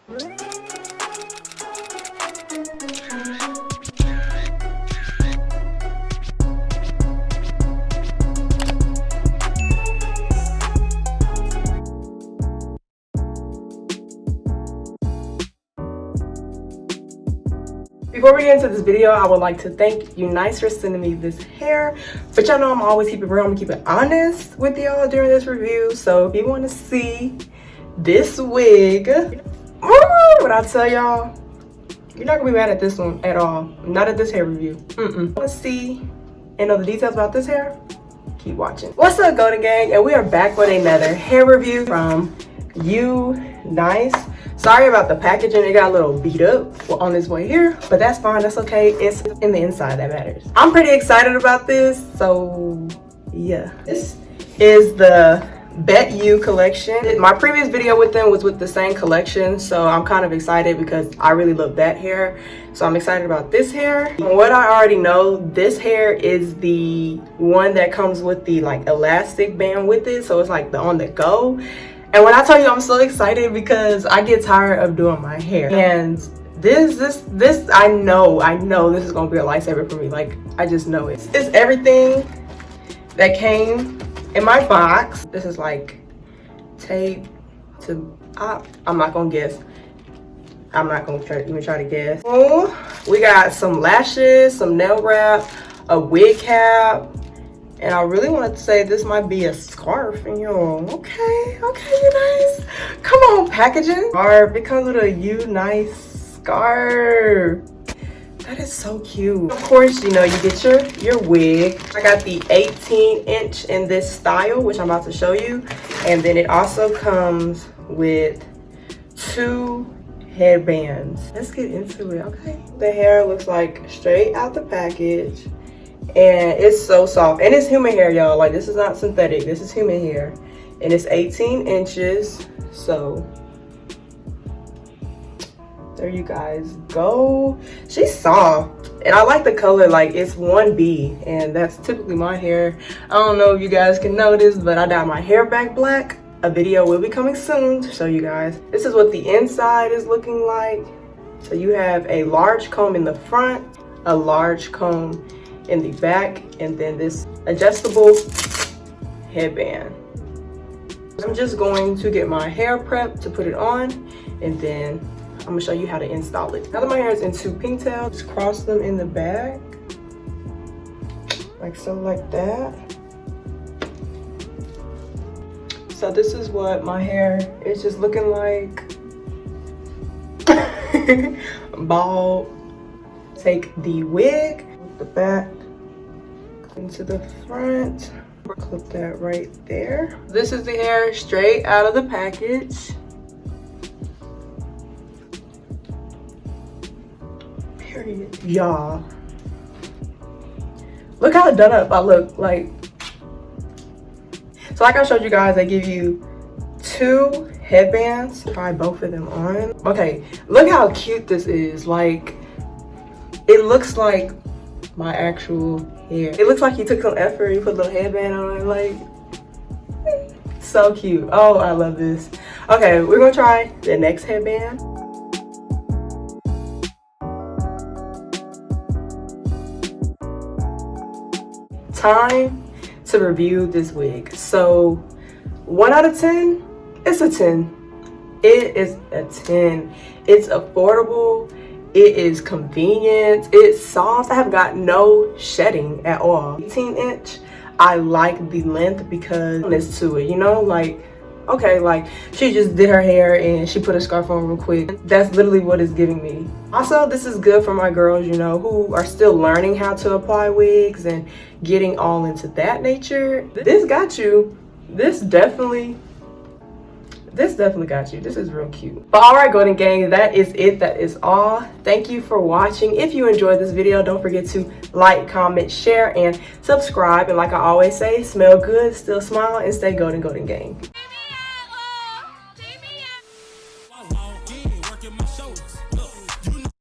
Before we get into this video, I would like to thank UNice for sending me this hair. But y'all know I'm always keep it real, I'm gonna keep it honest with y'all during this review. So if you want to see this wig, what I tell y'all, you're not gonna be mad at this one at all. Not at this hair review. Let's see and know the details about this hair. Keep watching. What's up, Golden Gang? And we are back with another hair review from UNice. Sorry about the packaging, it got a little beat up on its way here, but that's fine, that's okay. It's in the inside that matters. I'm pretty excited about this, so yeah. This is the MEDZ collection. My previous video with them was with the same collection, so I'm kind of excited because I really love that hair. So I'm excited about this hair. From what I already know, this hair is the one that comes with the like elastic band with it, so it's like the on the go. And when I tell you I'm so excited because I get tired of doing my hair. And this I know this is gonna be a lifesaver for me. Like, I just know it. It's everything that came in my box. This is like tape to, I'm not gonna guess. I'm not gonna even try to guess. Oh, we got some lashes, some nail wrap, a wig cap. And I really wanted to say this might be a scarf, and y'all, okay, UNice. Come on, packaging. Scarf, it comes with a UNice scarf. That is so cute. Of course, you know, you get your wig. I got the 18-inch in this style, which I'm about to show you. And then it also comes with 2 headbands. Let's get into it, okay? The hair looks like straight out the package. And it's so soft, and it's human hair, y'all. Like, this is not synthetic, this is human hair, and it's 18 inches. So there you guys go. She's soft, and I like the color. Like, it's 1B, and that's typically my hair. I don't know if you guys can notice, but I dyed my hair back black. A video will be coming soon to show you guys. This is what the inside is looking like. So you have a large comb in the front, a large comb in the back, and then this adjustable headband. I'm just going to get my hair prepped to put it on, and then I'm gonna show you how to install it. Now that my hair is in 2 pigtails, just cross them in the back, like so, like that. So this is what my hair is just looking like. Bald. Take the wig, the back into the front, clip that right there. This is the hair straight out of the package. Period. Y'all, look how done up I look. Like, so like I showed you guys, they give you 2 headbands. Try both of them on. Okay, look how cute this is. Like, it looks like my actual hair. It looks like you took some effort, you put a little headband on, like, so cute. Oh, I love this. Okay, we're gonna try the next headband. Time to review this wig. So 1 out of 10, it's a 10. It is a 10. It's affordable. It is convenient, it's soft. I have got no shedding at all. 18-inch, I like the length because it's to it, you know, like, okay, like, she just did her hair and she put a scarf on real quick. That's literally what it's giving me. Also, this is good for my girls, you know, who are still learning how to apply wigs and getting all into that nature. This got you. This definitely got you. This is real cute. But all right, Golden Gang, that is it. That is all. Thank you for watching. If you enjoyed this video, don't forget to like, comment, share, and subscribe. And like I always say, smell good, still smile, and stay golden, Golden Gang.